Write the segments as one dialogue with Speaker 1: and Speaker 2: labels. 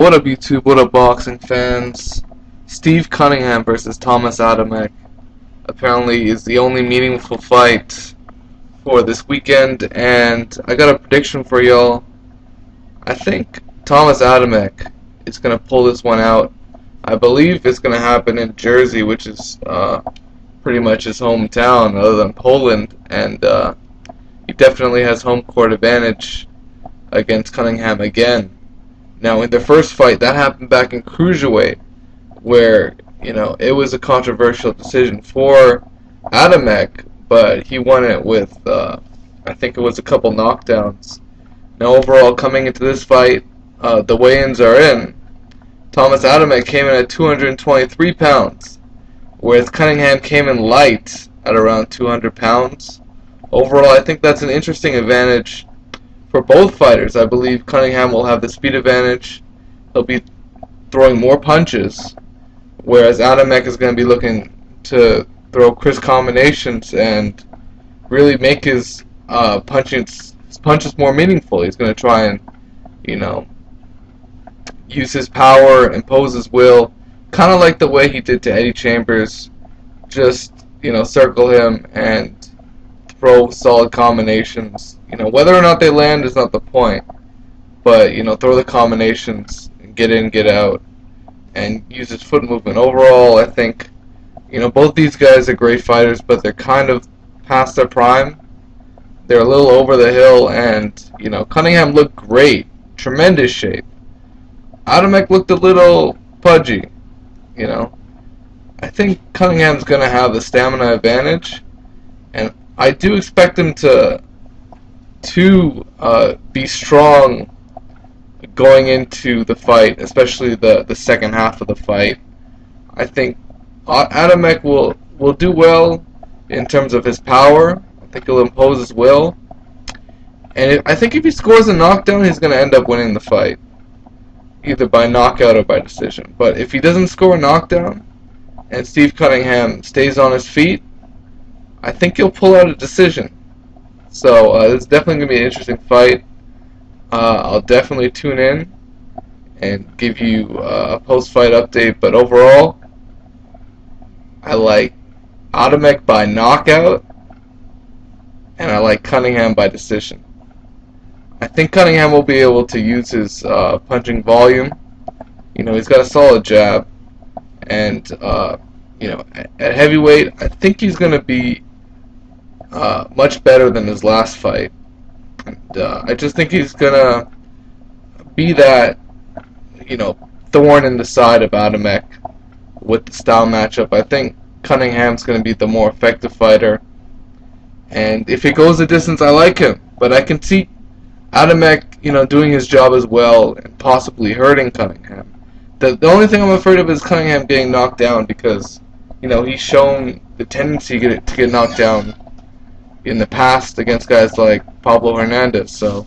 Speaker 1: What up, YouTube? What up, boxing fans? Steve Cunningham versus Thomas Adamek apparently is the only meaningful fight for this weekend, and I got a prediction for y'all. I think Thomas Adamek is going to pull this one out. I believe it's going to happen in Jersey, which is pretty much his hometown other than Poland, and he definitely has home court advantage against Cunningham again. Now, in the first fight, that happened back in cruiserweight, where it was a controversial decision for Adamek, but he won it with I think it was a couple knockdowns. Now, overall, coming into this fight, the weigh-ins are in. Thomas Adamek came in at 223 pounds, whereas Cunningham came in light at around 200 pounds. Overall, I think that's an interesting advantage for both fighters. I believe Cunningham will have the speed advantage. He'll be throwing more punches, whereas Adamek is going to be looking to throw crisp combinations and really make his punches more meaningful. He's going to try and, use his power, impose his will, kind of like the way he did to Eddie Chambers. Just, circle him and throw solid combinations. Whether or not they land is not the point, but throw the combinations, get in, get out, and use his foot movement. Overall, I think both these guys are great fighters, but they're kind of past their prime. They're a little over the hill, and Cunningham looked great, tremendous shape. Adamek looked a little pudgy. I think Cunningham's going to have the stamina advantage, and I do expect him to be strong going into the fight, especially the second half of the fight. I think Adamek will do well in terms of his power. I think he'll impose his will, and I think if he scores a knockdown, he's going to end up winning the fight, either by knockout or by decision. But if he doesn't score a knockdown and Steve Cunningham stays on his feet, I think he'll pull out a decision. So it's definitely going to be an interesting fight. I'll definitely tune in and give you a post-fight update. But overall, I like Adamek by knockout, and I like Cunningham by decision. I think Cunningham will be able to use his punching volume. He's got a solid jab, and at heavyweight, I think he's going to be much better than his last fight. And I just think he's gonna be that, thorn in the side of Adamek with the style matchup. I think Cunningham's gonna be the more effective fighter, and if he goes the distance, I like him. But I can see Adamek, doing his job as well and possibly hurting Cunningham. The only thing I'm afraid of is Cunningham getting knocked down, because he's shown the tendency to get knocked down in the past against guys like Pablo Hernandez. So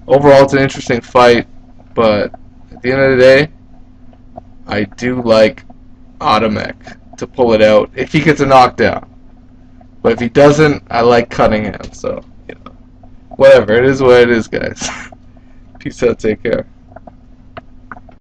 Speaker 1: overall, it's an interesting fight, but at the end of the day, I do like Adamek to pull it out if he gets a knockdown. But if he doesn't, I like Cunningham. So whatever, it is what it is, guys. Peace out, take care.